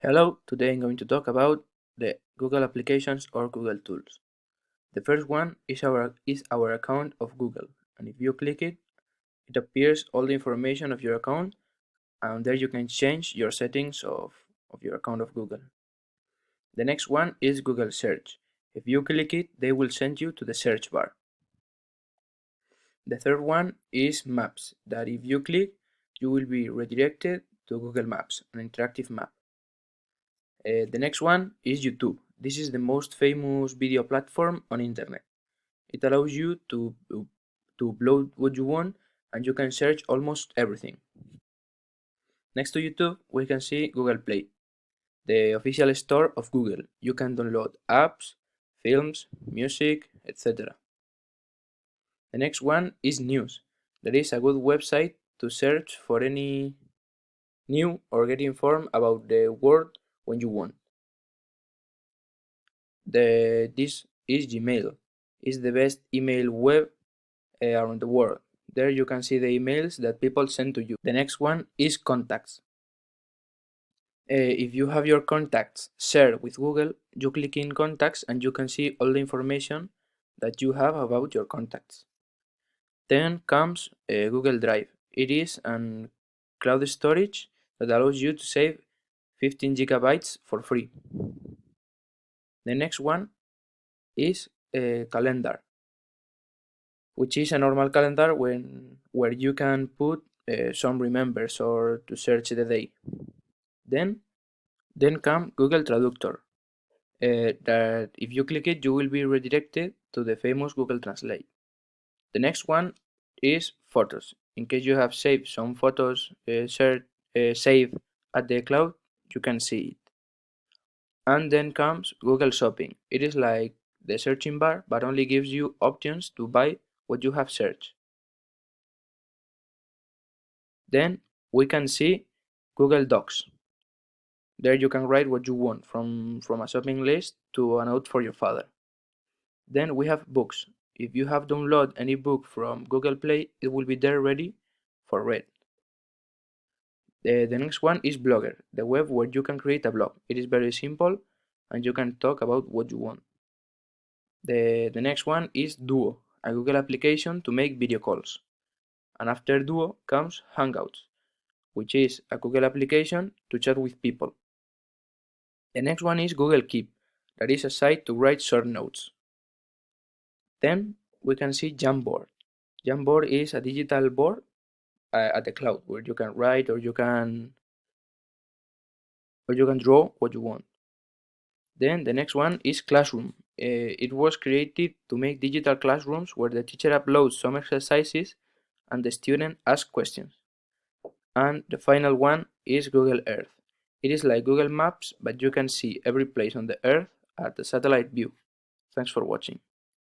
Hello, today I'm going to talk about the Google applications or Google tools. The first one is our account of Google, and if you click it, it appears all the information of your account, and there you can change your settings of your account of Google. The next one is Google Search. If you click it, they will send you to the search bar. The third one is Maps, that if you click, you will be redirected to Google Maps, an interactive map. The next one is YouTube. This is the most famous video platform on internet. It allows you to upload what you want and you can search almost everything. Next to YouTube, we can see Google Play, the official store of Google. You can download apps, films, music, etc. The next one is News. That is a good website to search for any new or get informed about the world when you want. This is Gmail. It's the best email web around the world. There you can see the emails that people send to you. The next one is Contacts. If you have your contacts shared with Google, you click in Contacts and you can see all the information that you have about your contacts. Then comes Google Drive. It is a cloud storage that allows you to save 15 gigabytes for free. The next one is Calendar, which is a normal calendar where you can put some remembers or to search the day. Then come Google Traductor, that if you click it, you will be redirected to the famous Google Translate. The next one is Photos. In case you have saved some photos saved at the cloud, you can see it. And then comes Google Shopping. It is like the searching bar, but only gives you options to buy what you have searched. Then we can see Google Docs. There you can write what you want, from a shopping list to a note for your father. Then we have Books. If you have downloaded any book from Google Play, it will be there ready for read. The next one is Blogger, the web where you can create a blog. It is very simple and you can talk about what you want. The next one is Duo, a Google application to make video calls. And after Duo comes Hangouts, which is a Google application to chat with people. The next one is Google Keep, that is a site to write short notes. Then we can see Jamboard. Jamboard is a digital board at the cloud where you can write or you can draw what you want. Then the next one is Classroom. It was created to make digital classrooms where the teacher uploads some exercises and the student asks questions. And the final one is Google Earth. It is like Google Maps, but you can see every place on the Earth at the satellite view. Thanks for watching.